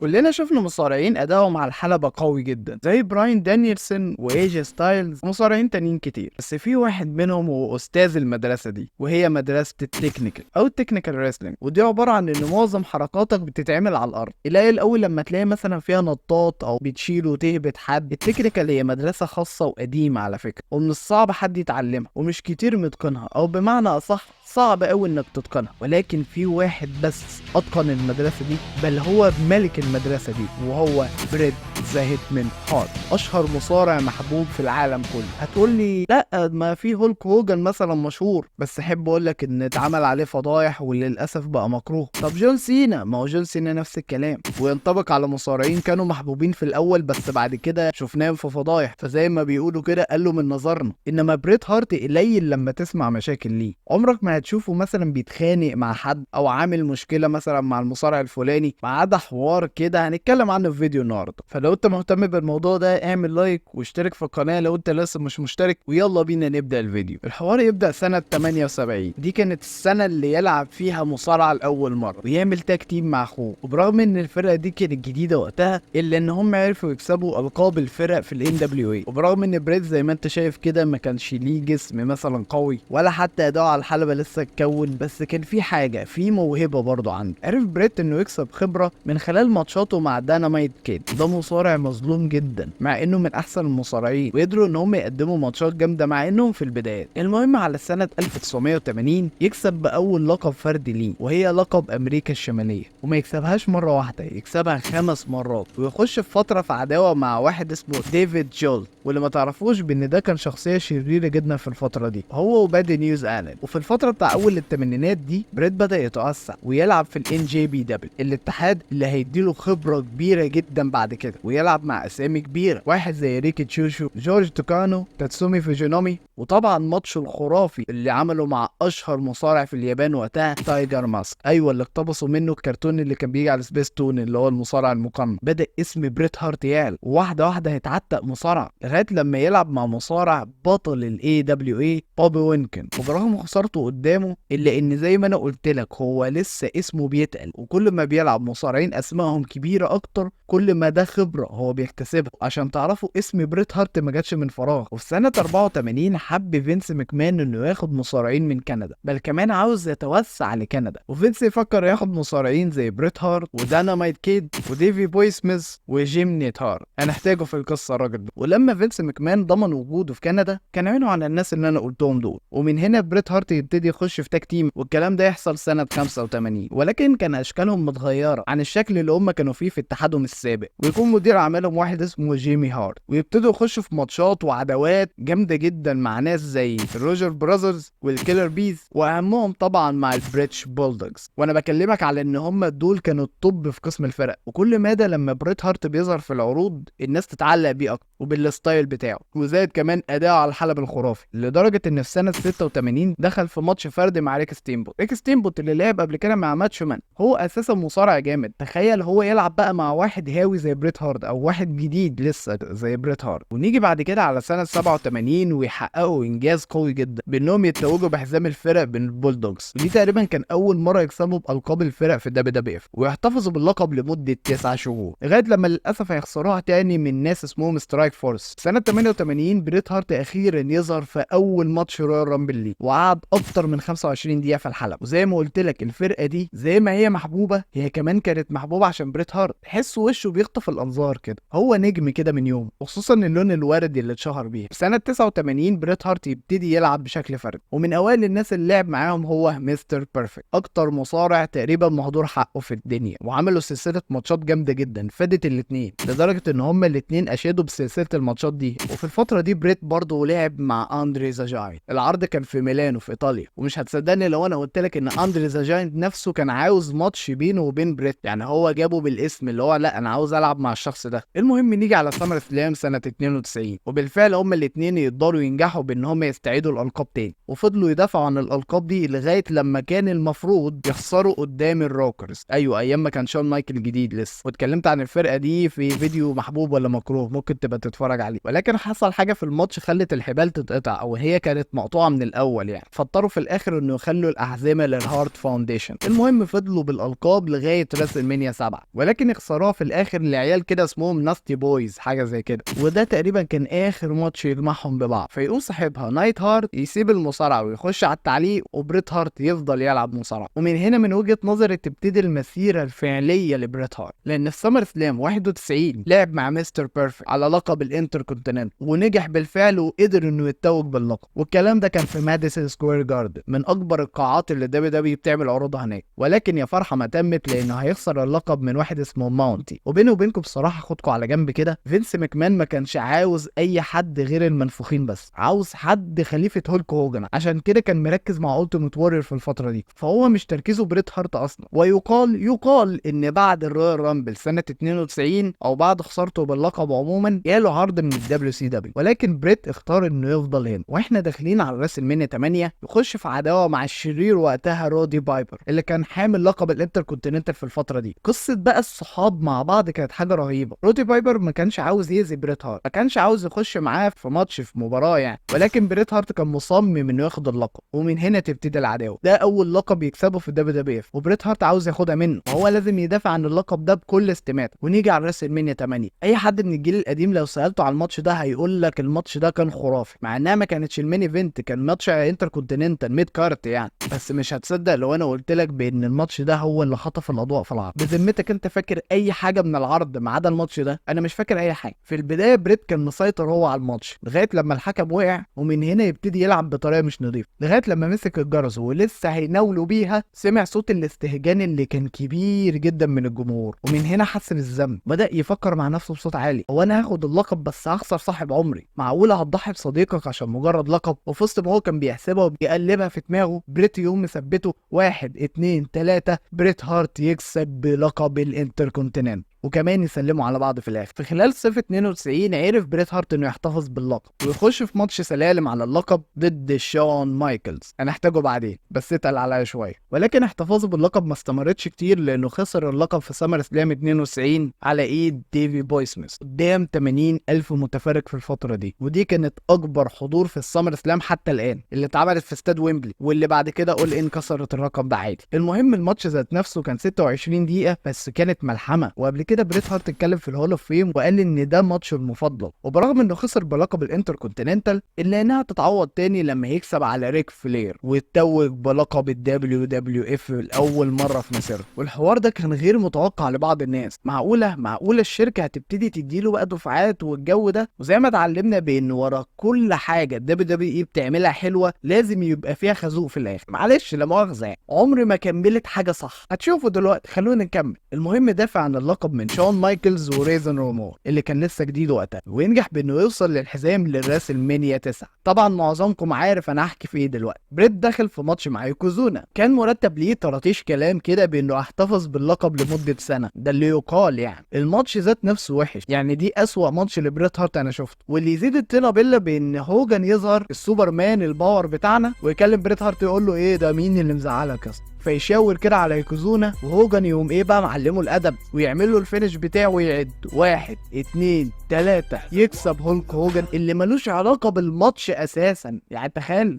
كلنا شفنا مصارعين ادائهم على الحلبة قوي جدا زي براين دانيelson وايجي ستايلز ومصارعين تانيين كتير، بس في واحد منهم هو استاذ المدرسة دي، وهي مدرسة التكنيكال او التكنيكال ريسلينج. ودي عبارة عن ان معظم حركاتك بتتعمل على الارض. قليل اول لما تلاقي مثلا فيها نطاط او بتشيل وتهبط حد. التكنيكال هي مدرسة خاصة وقديمة على فكرة، ومن الصعب حد يتعلمها، ومش كتير متقنها، او بمعنى اصح صعب قوي انك تتقنها. ولكن في واحد بس اتقن المدرسة دي، بل هو ملك المدرسة دي، وهو بريت ذا هيتمان هارت، اشهر مصارع محبوب في العالم كله. هتقول لي لا، ما في هولك هوجن مثلا مشهور، بس احب اقول لك ان اتعمل عليه فضايح وللاسف بقى مكروه. طب جون سينا، ما هو جون سينا نفس الكلام، وينطبق على مصارعين كانوا محبوبين في الاول بس بعد كده شفناهم في فضايح، فزي ما بيقولوا كده قالوا من نظرنا. انما بريت هارت قليل لما تسمع مشاكل ليه. عمرك ما هتشوفه مثلا بيتخانق مع حد او عامل مشكله مثلا مع المصارع الفلاني، ما عدا حوار كده هنتكلم عنه في فيديو النهارده. فلو انت مهتم بالموضوع ده اعمل لايك واشترك في القناه لو انت لسه مش مشترك، ويلا بينا نبدا الفيديو. الحوار يبدا سنه 78، دي كانت السنه اللي يلعب فيها مصارعه لاول مره ويعمل تاج تيم مع اخوه. وبرغم ان الفرقه دي كانت جديده وقتها، الا ان هم عرفوا يكسبوا القاب الفرق في الان دبليو اي. وبرغم ان بريت زي ما انت شايف كده ما كانش ليه جسم مثلا قوي، ولا حتى اداؤه على الحلبه لسه اتكون، بس كان في حاجه، في موهبه برضه عنده. عرف بريت انه يكسب خبره من خلال ماتشاته مع داينامايت كيد. ده مصارع مظلوم جدا مع انه من احسن المصارعين، وقدروا ان هم يقدموا ماتشات جامده مع انهم في البدايات. المهم على سنه 1980 يكسب باول لقب فردي ليه، وهي لقب امريكا الشماليه، وما يكسبهاش مره واحده، يكسبها 5 مرات، ويخش في فتره في عداوه مع واحد اسمه ديفيد جول. واللي ما تعرفوش بان ده كان شخصيه شريره جدا في الفتره دي، هو وبادي نيوز الن. وفي الفتره بتاع اول الثمانينات دي بريت بدا يتوسع ويلعب في الان جي بي دبليو، الاتحاد اللي هيديله خبره كبيره جدا بعد كده، ويلعب مع اسامي كبيره، واحد زي ريكي تشوشو، جورج توكانو، تاتسومي فوجينومي. وطبعا ماتشه الخرافي اللي عمله مع اشهر مصارع في اليابان وقتها تايجر ماسك، ايوه اللي اقتبسوا منه الكرتون اللي كان بيجي على سبيس تون اللي هو المصارع المقنن. بدا اسم بريت هارت يعلى، وواحده واحده هيتعتق مصارع لغايه لما يلعب مع مصارع بطل الاي دبليو اي بوبي وينكن. وبرغم خسارته قدامه، الا ان زي ما انا قلت لك هو لسه اسمه بيتقل، وكل ما بيلعب مصارعين اسمائهم كبيره اكتر كل ما ده خبره هو بيكتسبها. عشان تعرفوا اسم بريت هارت ما جاتش من فراغ. وفي سنه 84 حب فينس ماكمان انه ياخد مصارعين من كندا، بل كمان عاوز يتوسع لكندا. وفينس يفكر ياخد مصارعين زي بريت هارت وداينامايت كيد وديفي بوي سميث وجيم نيتار. هنحتاجه في القصه الراجل ده. ولما فينس ماكمان ضمن وجوده في كندا كان عينه على الناس اللي انا قلتهم دول، ومن هنا بريت هارت يبتدي يخش في تاك تيم. والكلام ده يحصل سنه 85، ولكن كان اشكالهم متغيره عن الشكل اللي هم كانوا فيه في اتحادهم السابق. ويكون مدير اعمالهم واحد اسمه جيمي هارت، ويبتدوا يخشوا في ماتشات وعداوات جامده جدا مع ناس زي الروجر براذرز والكيلر بيز، واهمهم طبعا مع البريتش بولدوجز. وانا بكلمك على ان هم دول كانوا الطب في قسم الفرق. وكل مدى لما بريت هارت بيظهر في العروض الناس تتعلق بيه اكتر وبالستايل بتاعه، وزاد كمان اداؤه على الحلب الخرافي، لدرجه ان في سنه 86 دخل في ماتش فردي مع ريك ستيمبوت. ريك ستيمبوت اللي لعب قبل كده مع ماتش مان، هو اساسا مصارع جامد. تخيل هو يلعب بقى مع واحد هاوي زي بريت هارت، او واحد جديد لسه زي بريت هارت. ونيجي بعد كده على سنه 87 ويحققوا انجاز قوي جدا بانهم يتوجوا بحزام الفرق بين البولدوجز. ودي تقريبا كان اول مره يكسبوا بالقاب الفرق في الدبليو دبليو اف، ويحتفظوا باللقب لمده 9 شهور، لغايه لما للاسف هيخسروها تاني من ناس اسمهم سترايك فورس. سنه 88 بريت هارت اخيرا يظهر في اول ماتش رويال رامبل ليه، وقعد اكتر من 25 دقيقه في الحلبه. وزي ما قلت لك الفرقه دي زي ما هي محبوبه، هي كمان كانت محبوبه عشان بريت هارت. تحس وشه بيخطف الانظار كده، هو نجم كده من يوم، وخصوصا اللون الوردي اللي اتشهر بيه. في سنه 89 بريت هارت يبتدي يلعب بشكل فردي، ومن اوائل الناس اللي لعب معاهم هو مستر بيرفكت، اكتر مصارع تقريبا مهدور حقه في الدنيا. وعملوا سلسله ماتشات جامده جدا فادت الاثنين، لدرجه ان هما الاثنين اشادوا بسلسله الماتشات دي. وفي الفتره دي بريت برضه لعب مع اندري ذا جاينت. العرض كان في ميلانو في ايطاليا، ومش هتصدقني لو انا قلت لك ان اندري ذا جاينت نفسه كان عاوز ماتش بينه وبين بريت، يعني هو جابه بالاسم اللي هو لا انا عاوز العب مع الشخص ده. المهم نيجي على سمر سلام سنه 92، وبالفعل هما الاثنين يقدروا ينجحوا سمحوا بان هم يستعيدوا الالقاب تاني، وفضلوا يدافعوا عن الالقاب دي لغايه لما كان المفروض يخسروا قدام الروكرز. ايوه، ايام ما كان شون مايكل جديد لسه، واتكلمت عن الفرقه دي في فيديو محبوب ولا مكروه، ممكن تبقى تتفرج عليه. ولكن حصل حاجه في الماتش خلت الحبال تتقطع، او هي كانت مقطوعه من الاول يعني، فاضطروا في الاخر انه يخلوا الاحزمه للهارت فاونديشن. المهم فضلوا بالالقاب لغايه راسل مانيا 7، ولكن يخسروها في الاخر لعيال كده اسمهم ناستي بويز حاجه زي كده، وده تقريبا كان اخر ماتش يجمعهم ببعض. فيقوم صاحبها نايت هارت يسيب المصارعه ويخش على التعليق، وبريت هارت يفضل يلعب مصارعه. ومن هنا من وجهه نظري تبتدي المسيره الفعليه لبريت هارت، لان في سمر سلام 91 لعب مع مستر بيرفكت على لقب الانتر كونتيننت، ونجح بالفعل وقدر انه يتوج باللقب. والكلام ده كان في ماديسون سكوير جاردن، من اكبر القاعات اللي دبليو بتعمل عروضها هناك. ولكن يا فرحه ما تمت، لانه هيخسر اللقب من واحد اسمه ماونتي. وبيني وبينكم بصراحه خدكم على جنب كده، فينس ماكمان ما كانش عاوز اي حد غير المنفوخين بس، عاوز حد خليفه هولك هوجن، عشان كده كان مركز مع التيمت وورير في الفتره دي. فهو مش تركيزه بريت هارت اصلا. ويقال ان بعد الرويال رامبل سنه 92 او بعد خسارته باللقب عموما جاله عرض من الدبليو سي دبليو، ولكن بريت اختار انه يفضل هنا. واحنا داخلين على راس المنيا 8 يخش في عداوه مع الشرير وقتها رودي بايبر، اللي كان حامل لقب الانتر كونتيننتال في الفتره دي. قصه بقى الصحاب مع بعض كانت حاجه رهيبه. رودي بايبر ما كانش عاوز يأذي بريت هارت، ما كانش عاوز يخش معاه في ماتش في مباراه يعني، ولكن بريت هارت كان مصمم انه ياخد اللقب. ومن هنا تبتدي العداوه. ده اول لقب يكسبه في دبليو وبريت هارت عاوز ياخدها منه، وهو لازم يدافع عن اللقب ده بكل استماتة. ونيجي على راس المنيا 8. اي حد من الجيل القديم لو سالته على الماتش ده هيقول لك الماتش ده كان خرافي، مع انها ما كانتش المين ايفنت، كان ماتش انتر كونتيننتال ميد كارت يعني. بس مش هتصدق لو انا قلت لك بان الماتش ده هو اللي خطف الاضواء في العرض. بذمتك انت فاكر اي حاجه من العرض ما عدا الماتش ده؟ انا مش فاكر اي حاجه. في البدايه بريت كان مسيطر هو على الماتش لغايه لما الحكم وقع، ومن هنا يبتدي يلعب بطريقه مش نظيفه، لغايه لما مسك الجرس ولسه هيناولوا بيها سمع صوت الاستهجان اللي كان كبير جدا من الجمهور. ومن هنا حس بالذنب، بدأ يفكر مع نفسه بصوت عالي، هو انا هاخد اللقب بس هخسر صاحب عمري؟ معقوله هتضحي بصديقك عشان مجرد لقب؟ وفي وسط ما هو كان بيحسبها وبيقلبها في دماغه، بريت يقوم مثبته 1 2 3، بريت هارت يكسب بلقب الانتركونتيننت، وكمان يسلموا على بعض في الاخر. في خلال صيف 92 عرف بريت هارت انه يحتفظ باللقب ويخش في ماتش سلالم على اللقب ضد شون مايكلز، هنحتاجه بعدين بس اتقل عليا شويه. ولكن احتفاظه باللقب ما استمرتش كتير، لانه خسر اللقب في سمر سلام 92 على ايد ديفي بوي سميث قدام 80,000 متفرج في الفتره دي. ودي كانت اكبر حضور في السمر سلام حتى الان، اللي اتعملت في استاد ويمبلي، واللي بعد كده اول ان كسرت الرقم ده عادي. المهم الماتش ذات نفسه كان 26 دقيقه بس كانت ملحمه. وقبل كده بريت هارت اتكلم في الهول اوف فيم وقال ان ده ماتشه المفضل، وبرغم انه خسر بلقب الانتر كونتيننتال الا انها تتعوض تاني لما يكسب على ريك فلير ويتوج بلقب الدبليو دبليو اف لاول مره في مسيرته. والحوار ده كان غير متوقع لبعض الناس. معقوله الشركه هتبتدي تديله بقى دفعات والجو ده؟ وزي ما اتعلمنا بان ورا كل حاجه الدبليو دبليو اي بتعملها حلوه لازم يبقى فيها خازوق في الاخر. معلش لا مؤاخذه يعني، عمري ما كملت حاجه صح، هتشوفوا دلوقتي، خلونا نكمل. المهم دافع عن اللقب من شون مايكلز وريزن رومو اللي كان لسه جديد وقتها، وينجح بانه يوصل للحزام للراس المنيا 9. طبعا معظمكم عارف انا هحكي في ايه دلوقتي. بريت دخل في ماتش مع يوكوزونا، كان مرتب ليه طراطيش كلام كده بانه احتفظ باللقب لمده سنه، ده اللي يقال يعني. الماتش ذات نفسه وحش يعني، دي اسوأ ماتش لبريت هارت انا شفته. واللي يزيد الطينه بيلا بان هوجن يظهر السوبرمان الباور بتاعنا ويكلم بريت هارت يقول له ايه ده، مين اللي مزعلك يا اسطى؟ فيشاور كده على يوكوزونا، وهوجن يقوم ايه بقى معلمه الادب ويعمل له الفينش بتاعه ويعد 1 2 3 يكسب هولك هوجن اللي ملوش علاقه بالماتش اساسا. يعني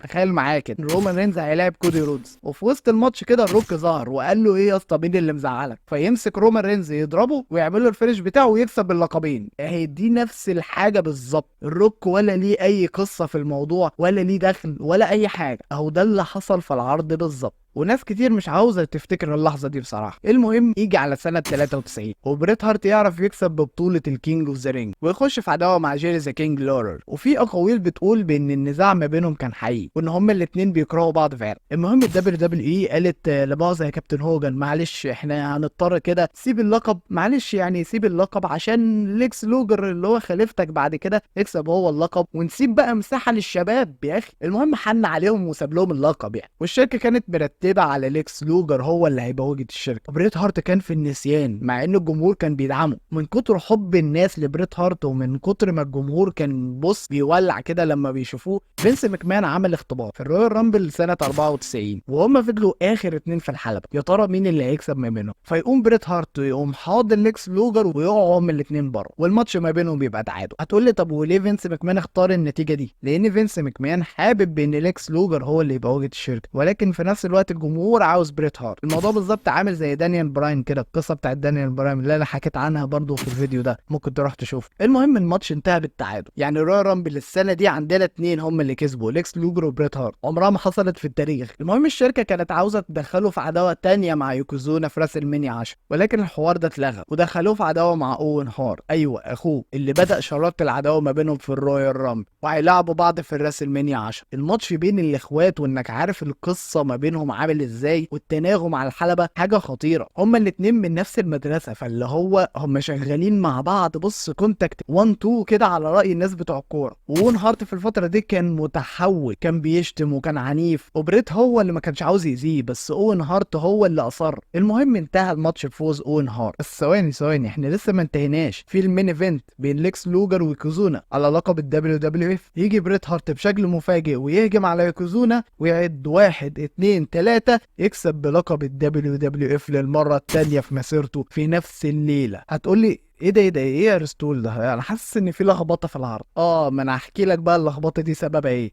تخيل معايا كده رومان رينز هيلاعب كودي رودز، وفي وسط الماتش كده الروك ظهر وقال له ايه يا اسطى مين اللي مزعلك؟ فيمسك رومان رينز يضربه ويعمل له الفينش بتاعه ويكسب اللقبين. اهي دي نفس الحاجه بالظبط. الروك ولا ليه اي قصه في الموضوع ولا ليه دخل ولا اي حاجه، اهو ده اللي حصل في العرض بالظبط. وناس كتير مش عاوزه تفتكر اللحظه دي بصراحه. المهم يجي على سنه 93 وبريت هارت يعرف يكسب ببطوله الكينج اوف ذا رينج ويخش في عداوه مع جيري ذا كينج لورر. وفي اقاويل بتقول بان النزاع ما بينهم كان حقيقي وان هما الاثنين بيكرهوا بعض فعلا. المهم الدبليو دبليو اي قالت لمؤاخذه يا كابتن هوجن معلش احنا هنضطر كده سيب اللقب، معلش يعني سيب اللقب عشان ليكس لوجر اللي هو خليفتك بعد كده يكسب هو اللقب، ونسيب بقى مساحه للشباب يا اخي. المهم حن عليهم وساب لهم اللقب يعني. والشركه كانت مرتبه مرتبه على ليكس لوجر هو اللي هيبقى واجهه الشركه. بريت هارت كان في النسيان مع ان الجمهور كان بيدعمه من كتر حب الناس لبريت هارت، ومن كتر ما الجمهور كان بص بيولع كده لما بيشوفوه. فينس ماكمان عمل اختبار في الرويال رامبل سنه 94 وهم فضلوا اخر اتنين في الحلبه، يا ترى مين اللي هيكسب ما بينهم؟ فيقوم بريت هارت يقوم حاضر ليكس لوجر ويقعوا هما الاتنين بره، والماتش ما بينهم بيبقى تعادل. هتقول لي طب وليه فينس ماكمان اختار النتيجه دي؟ لان فينس ماكمان حابب ان ليكس لوجر هو اللي يبقى واجهه الشركه، ولكن في نفس الوقت الجمهور عاوز بريت هارت. الموضوع بالظبط عامل زي دانيال براين كده، القصه بتاعت دانيال براين اللي انا حكيت عنها برضو في الفيديو ده، ممكن تروح تشوف. المهم الماتش انتهى بالتعادل، يعني رويال رامبل السنه دي عندنا اتنين هم اللي كسبوا، ليكس لوجر وبريت هارت، عمرها ما حصلت في التاريخ. المهم الشركه كانت عاوزه تدخله في عداوه تانية مع يوكوزونا في راس المنيا 10، ولكن الحوار ده اتلغى ودخلوه في عداوه مع اوين هارت، ايوه اخوه اللي بدا شراكه العداوه ما بينهم في الرويال رامبل، وهيلعبوا بعض في الراس المنيا 10. الماتش بين الاخوات وانك عارف القصه ما بينهم عامل ازاي والتناغم على الحلبه حاجه خطيره. هما الاتنين من نفس المدرسه، فاللي هو هما شغالين مع بعض بص كونتاكت 1 2 كده على راي الناس بتوع الكوره. وون هارت في الفتره دي كان متحول، كان بيشتم وكان عنيف، وبريت هو اللي ما كانش عاوز يأذيه بس اوين هارت هو اللي اصر. المهم انتهى الماتش بفوز اوين هارت. بس ثواني احنا لسه ما انتهيناش. في المين ايفنت بين ليكس لوجر ويوكوزونا على لقب الدبليو دبليو اف، يجي بريت هارت بشكل مفاجئ ويهجم على يوكوزونا ويعد 1 2 3 يكسب بلقب الدبليو دبليو اف للمره الثانيه في مسيرته في نفس الليله. هتقولي ايه يا رستول ده؟ انا حاسس ان في لخبطه في العرض. ما انا هحكي لك بقى اللخبطه دي سببها ايه.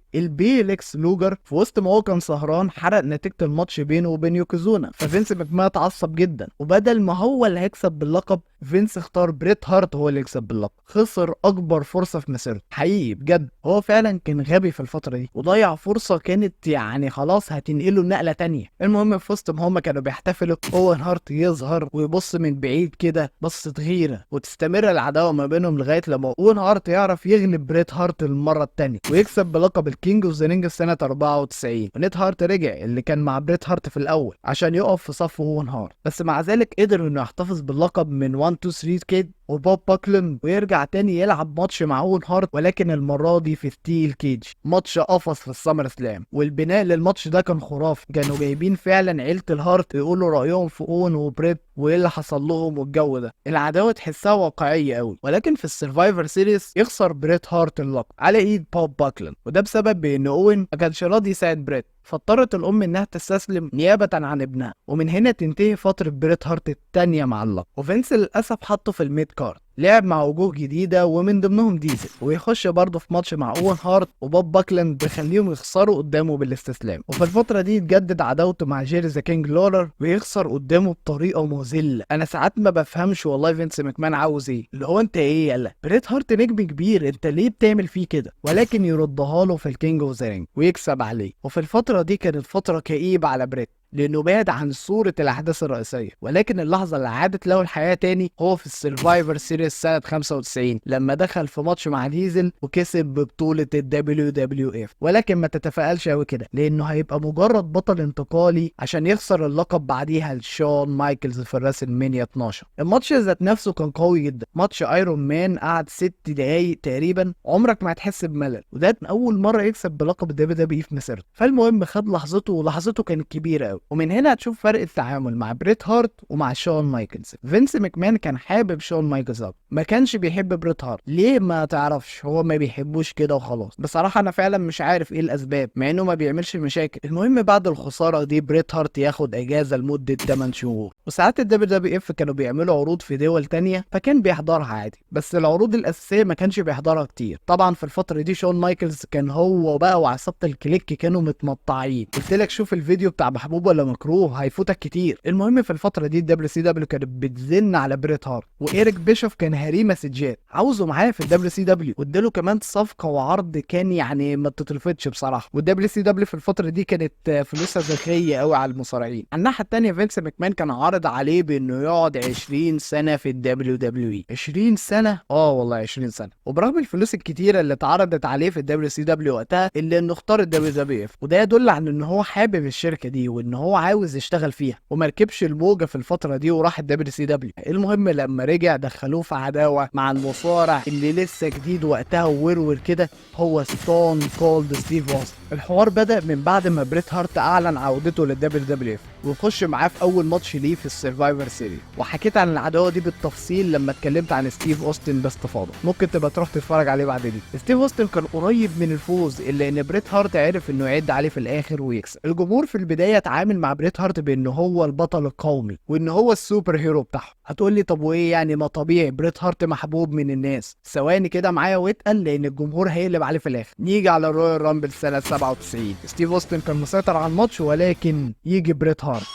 ليكس لوجر في وسط ما هو كان سهران حرق نتيجه الماتش بينه وبين يوكوزونا، ففينس ماكمان اتعصب جدا، وبدل ما هو اللي هيكسب باللقب فينس اختار بريت هارت هو اللي يكسب باللقب. خسر اكبر فرصه في مسيرته حقيقي بجد. هو فعلا كان غبي في الفتره دي وضيع فرصه كانت يعني خلاص هتنقله نقله تانية. المهم في وسط ما هما كانوا بيحتفلوا اوين هارت يظهر ويبص من بعيد كده بصه غيره، وتستمر العداوه ما بينهم لغايه لما اوين هارت يعرف يغلب بريت هارت المره الثانيه ويكسب بلقب الكينج اوف ذا رينج في سنه 94. ونيت هارت رجع اللي كان مع بريت هارت في الاول عشان يقف في صف اوين هارت، بس مع ذلك قدر انه يحتفظ باللقب من 1 2 3 كيد وبوب باكلن ويرجع تاني يلعب ماتش مع اون هارت، ولكن المره دي في ستيل كيج، ماتش قفص في السمر سلام. والبناء للماتش ده كان خرافي، كانوا جايبين فعلا عيله الهارت يقولوا رايهم في اون وبريت وايه اللي حصل لهم والجو ده. العداوه تحسها واقعيه قوي. ولكن في السرفايفر سيريس يخسر بريت هارت اللقب على ايد بوب باكلن، وده بسبب ان اوين ما كانش راضي يساعد بريت، فاضطرت الام انها تستسلم نيابه عن ابنها. ومن هنا تنتهي فتره بريت هارت الثانيه مع اللقب. وفينس للاسف حطه في الميد كارد، لعب مع وجوه جديده ومن ضمنهم ديزل، ويخش برضه في ماتش مع اوين هارت وبوب باكلن بيخليهم يخسروا قدامه بالاستسلام. وفي الفتره دي اتجدد عداوته مع جيري ذا كينج لولر ويخسر قدامه بطريقه مذله. انا ساعات ما بفهمش والله فينس ماكمان عاوز ايه، اللي هو انت ايه يلا بريت هارت نجم كبير انت ليه بتعمل فيه كده؟ ولكن يردها له في الكينج اوف ذا رينج ويكسب عليه. وفي الفتره دي كانت فتره كئيبه على بريت لانه بعد عن صورة الاحداث الرئيسية، ولكن اللحظة اللي عادت له الحياة تاني هو في السرفايفر سيريس سنة 95 لما دخل في ماتش مع ديزل وكسب ببطولة الدبليو دبليو اف. ولكن ما تتفائلش قوي كده لانه هيبقى مجرد بطل انتقالي عشان يخسر اللقب بعديها لشون مايكلز في الراسل مانيا 12. الماتش ذات نفسه كان قوي جدا، ماتش ايرون مان قعد 6 دقايق تقريبا، عمرك ما هتحس بملل، وده اول مرة يكسب بلقب الدبليو دبليو في مسيرته. فالمهم خد لحظته ولحظته كانت كبيرة قوي. ومن هنا هتشوف فرق التعامل مع بريت هارت ومع شون مايكلز. فينس ماكمان كان حابب شون مايكلز اكتر، ما كانش بيحب بريت هارت. ليه ما تعرفش، هو ما بيحبوش كده وخلاص. بصراحه انا فعلا مش عارف ايه الاسباب مع انه ما بيعملش مشاكل. المهم بعد الخساره دي بريت هارت ياخد اجازه لمده 8 شهور، وساعات الدبليو دبليو اف كانوا بيعملوا عروض في دول تانية فكان بيحضرها عادي، بس العروض الاساسيه ما كانش بيحضرها كتير. طبعا في الفتره دي شون مايكلز كان هو بقى وعصابه الكليك كانوا متمطعين. قلت لك شوف الفيديو بتاع محبوب ولا مكروه هيفوتك كتير. المهم في الفتره دي الدبليو سي دبليو كانت بتزن على بريت هارت، وايريك بيشوف كان هاريه مسجات عاوزه معاه في الدبليو سي دبليو، واداله كمان صفقه وعرض كان يعني ما تترفضش بصراحه. والدبليو سي دبليو في الفتره دي كانت فلوسها زخيه قوي على المصارعين. على الناحيه الثانيه فينس ماكمان كان عارض عليه بانه يقعد 20 سنه في الدبليو دبليو اي. 20 سنه والله 20 سنه. وبرغم الفلوس الكتيره اللي اتعرضت عليه في الدبليو سي دبليو وقتها الا انه اختار الدبليو دبليو اف، وده يدل على ان هو حابب الشركه دي وان هو عاوز يشتغل فيها ومركبش الموجه في الفتره دي وراح الدبليو سي دبليو. المهم لما رجع دخلوه في عداوه مع المصارع اللي لسه جديد وقتها وورور كده، هو ستون كولد ستيف اوستن. الحوار بدأ من بعد ما بريت هارت اعلن عودته للدبليو دبليو اف ويخش معاه في اول ماتش ليه في السرفايفر سيريز، وحكيت عن العداوه دي بالتفصيل لما اتكلمت عن ستيف اوستن باستفاضه، ممكن تبقى تروح تتفرج عليه بعد دي. ستيف اوستن كان قريب من الفوز الا ان بريت هارت عرف انه يعد عليه في الاخر ويكسب. الجمهور في البدايه اتعامل مع بريت هارت بانه هو البطل القومي وان هو السوبر هيرو بتاعهم. هتقول لي طب وايه يعني، ما طبيعي بريت هارت محبوب من الناس. ثواني كده معايا واتقل لان الجمهور هيقلب عليه في الاخر. نيجي على الرويال رامبل سنه 97، ستيف اوستن كان مسيطر على الماتش ولكن يجي بريت هارت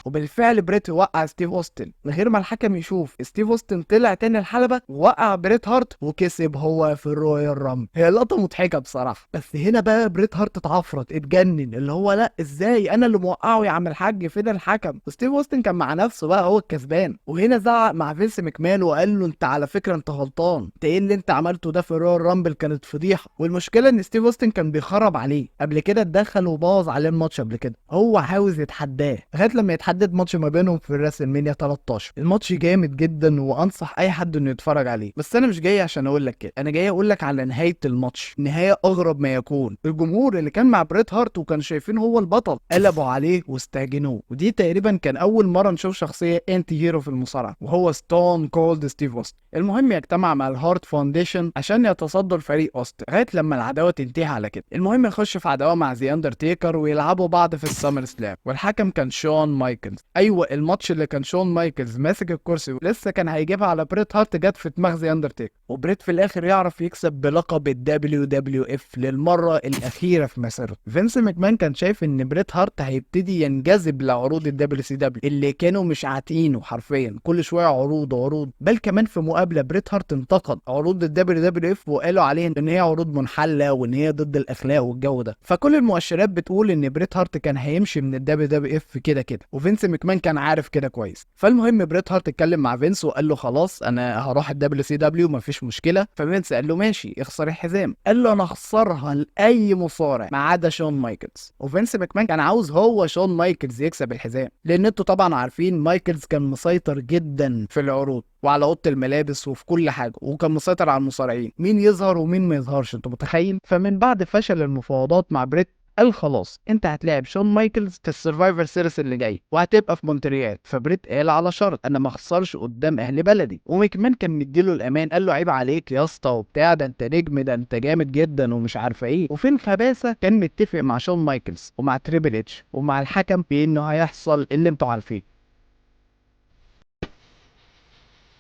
وبالفعل بريت وقع ستيف اوستن من غير ما الحكم يشوف. ستيف اوستن طلع تاني الحلبة ووقع بريت هارت وكسب هو في الرويال رامبل. هي لقطة مضحكة بصراحة، بس هنا بقى بريت هارت اتعفرت اتجنن، اللي هو لا ازاي انا اللي موقعه يا عم الحاج، فين الحكم؟ وستيف اوستن كان مع نفسه بقى هو الكسبان. وهنا زعق مع فينس ماكمان وقال له انت على فكرة انت غلطان، انت ايه اللي انت عملته ده في الرويال رامبل، كانت فضيحة. والمشكلة ان ستيف اوستن كان بيخرب عليه قبل كده، اتدخل وبوظ عليه الماتش قبل كده. هو عاوز يتحداه لغاية لما يتحدد ماتش ما بينهم في الراسلمانيا 13. الماتش جامد جدا وانصح اي حد انه يتفرج عليه، بس انا مش جاي عشان اقول لك كده، انا جاي اقول لك على نهايه الماتش، نهايه اغرب ما يكون. الجمهور اللي كان مع بريت هارت وكان شايفين هو البطل قلبوا عليه واستهجنوه، ودي تقريبا كان اول مره نشوف شخصيه انتي هيرو في المصارعه وهو ستون كولد ستيف اوستن. المهم يجتمع مع الهارت فاونديشن عشان يتصدوا الفريق اوستن لغايه لما العداوه تنتهي على كده. المهم يخش في عداوه مع ذا اندرتيكر ويلعبوا بعض في السامر سلام، والحكم كان شون مايكلز. ايوه الماتش اللي كان شون مايكلز ماسك الكرسي ولسه كان هيجيبها على بريت هارت جت في دماغ ذا اندرتيكر، وبريت في الاخر يعرف يكسب بلقب الدبليو دبليو اف للمره الاخيره في مسيرته. فينس ماكمان كان شايف ان بريت هارت هيبتدي ينجذب لعروض الدبليو سي دبليو اللي كانوا مش عاتقينه حرفيا، كل شويه عروض، بل كمان في مقابله بريت هارت انتقد عروض الدبليو دبليو اف وقالوا عليه ان هي عروض منحله وان هي ضد الاخلاق والجو ده. فكل المؤشرات بتقول ان بريت هارت كان هيمشي من الدبليو دبليو اف كده وفينس ماكمان كان عارف كده كويس. فالمهم بريت هارت اتكلم مع فينس وقال له خلاص انا هروح الدبليو سي دبليو مفيش مشكله. ففينس قال له ماشي اخسر الحزام، قال له انا اخسرها لاي مصارع ما عدا شون مايكلز. وفينس ماكمان كان عاوز هو شون مايكلز يكسب الحزام، لان انتوا طبعا عارفين مايكلز كان مسيطر جدا في العروض وعلى اوضه الملابس وفي كل حاجه، وكان مسيطر على المصارعين مين يظهر ومين ما يظهرش، انتوا متخيل؟ فمن بعد فشل المفاوضات مع بريت قال خلاص انت هتلاعب شون مايكلز في السرفايفر سيريس اللي جاي وهتبقى في مونتريال. فبريت قال على شرط انا ما اخسرش قدام اهل بلدي. ومكمان كان مديله الامان، قال له عيب عليك يا اسطى وبتاع، ده انت نجم، ده انت جامد جدا ومش عارفه ايه. وفي الخباثه كان متفق مع شون مايكلز ومع تريبل اتش ومع الحكم بانه هيحصل اللي انتوا عارفين.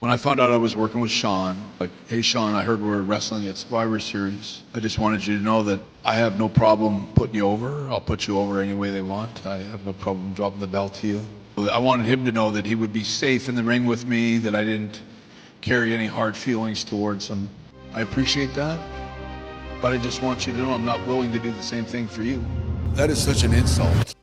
When I found out I was working with Sean, like, hey Sean, I heard we're wrestling at Survivor Series. I just wanted you to know that I have no problem putting you over. I'll put you over any way they want. I have no problem dropping the belt to you. I wanted him to know that he would be safe in the ring with me, that I didn't carry any hard feelings towards him. I appreciate that, but I just want you to know I'm not willing to do the same thing for you. That is such an insult.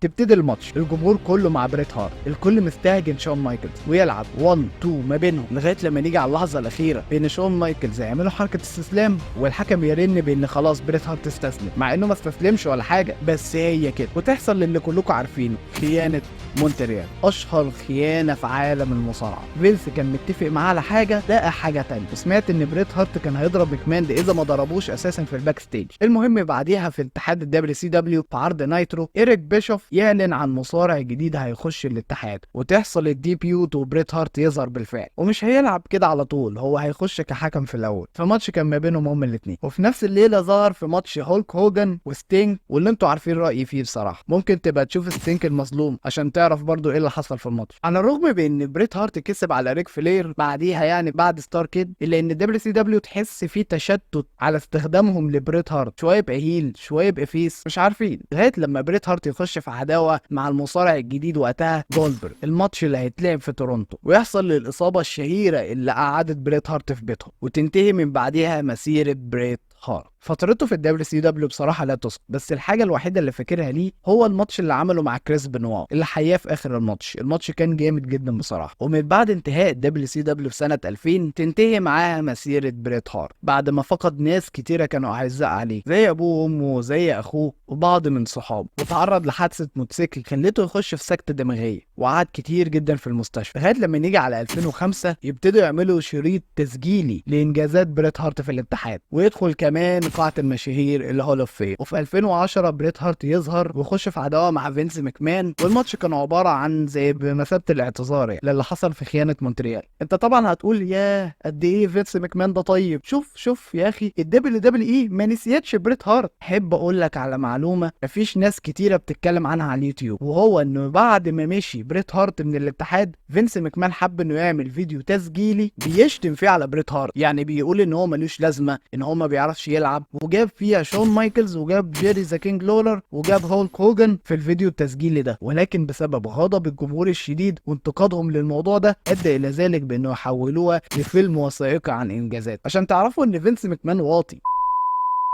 تبتدي الماتش الجمهور كله مع بريت هارت، الكل مستهجن شون مايكلز ويلعب 1 2 ما بينهم لغايه لما نيجي على اللحظه الاخيره بين شون مايكلز يعملوا حركه استسلام والحكم يرن بان خلاص بريت هارت استسلم، مع انه ما استسلمش ولا حاجه، بس هي كده وتحصل اللي كلكم عارفينه، خيانه مونتريال، اشهر خيانه في عالم المصارعه. فينس كان متفق معاه على حاجه لقى حاجه تانية، وسمعت ان بريت هارت كان هيضرب ماكمان اذا ما ضربوش اساسا في الباك ستيج. المهم بعديها في اتحاد الدبليو سي دبليو في عرض نايترو ايريك بيشوف يعلن عن مصارع جديد هيخش الاتحاد وتحصل الديبيوت وبريت هارت يظهر بالفعل، ومش هيلعب كده على طول، هو هيخش كحكم في الاول. فماتش كان ما بينهم هما الاثنين، وفي نفس الليله ظهر في ماتش هولك هوجن وستينج، واللي انتوا عارفين رايي فيه بصراحه. ممكن تبقى تشوف ستينج المظلوم عشان تعرف برضو ايه اللي حصل في الماتش. على الرغم بان بريت هارت كسب على ريك فلير بعديها يعني بعد ستار كيد، الا ان دبليو سي دبليو تحس فيه تشتت على استخدامهم لبريت هارت، شويه يبقى هيل شويه يبقى فيس، مش عارفين، لغايه لما بريت هارت يخش في عداوه مع المصارع الجديد وقتها جولدبرغ، الماتش اللي هيتلعب في تورونتو، ويحصل للاصابه الشهيره اللي قعدت بريت هارت في بيتهم، وتنتهي من بعدها مسيره بريت هارت. فترته في الدبليو سي دبليو بصراحه لا تذكر، بس الحاجه الوحيده اللي فاكرها ليه هو الماتش اللي عمله مع كريس بنواو اللي حياه في اخر الماتش كان جامد جدا بصراحه. ومن بعد انتهاء الدبليو سي دبليو في سنه 2000 تنتهي معاها مسيره بريت هارت بعد ما فقد ناس كتيره كانوا اعزاء عليه زي ابوه وامه وزي اخوه وبعض من صحابه، وتعرض لحادثه موتوسيكل خلته يخش في سكته دماغيه وقعد كتير جدا في المستشفى لغايه لما نيجي على 2005 يبتدوا يعملوا شريط تسجيلي لانجازات بريت هارت في الاتحاد، ويدخل كمان قاعه المشاهير اللي هول اوف فيم. وفي 2010 بريت هارت يظهر ويخش في عداوه مع فينس ماكمان، والماتش كان عباره عن زي بمثابه الاعتذار يعني للي حصل في خيانه مونتريال. انت طبعا هتقول ياه قد ايه فينس ماكمان ده طيب، شوف يا اخي الدبليو دبليو اي ما نسيتش بريت هارت. احب اقول لك على معلومه مفيش ناس كتيره بتتكلم عنها على اليوتيوب، وهو انه بعد ما مشي بريت هارت من الاتحاد فينس ماكمان حب انه يعمل فيديو تسجيلي بيشتم فيه على بريت هارت، يعني بيقول ان هو ملوش لازمه، ان هو ما بيعرفش يلعب، وجاب فيها شون مايكلز وجاب جيري ذا كينج لولر وجاب هولك هوجن في الفيديو التسجيلي ده. ولكن بسبب غضب الجمهور الشديد وانتقادهم للموضوع ده ادى الى ذلك بانه يحولوها لفيلم وثائقي عن انجازات عشان تعرفوا ان فينس ماكمان واطي.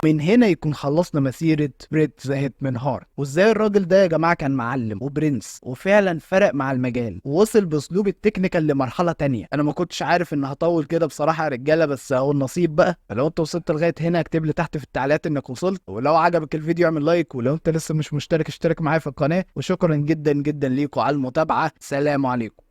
من هنا يكون خلصنا مسيرة بريت ذا هيتمان هارت، وازاي الراجل ده يا جماعة كان معلم وبرنس وفعلا فرق مع المجال ووصل باسلوب التكنيكال لمرحلة تانية. انا ما كنتش عارف ان هطول كده بصراحة يا رجالة، بس اهو النصيب بقى. فلو انت وصلت لغاية هنا اكتب لي تحت في التعليقات انك وصلت، ولو عجبك الفيديو اعمل لايك، ولو انت لسه مش مشترك اشترك معايا في القناة. وشكرا جدا جدا ليكم على المتابعة، سلام عليكم.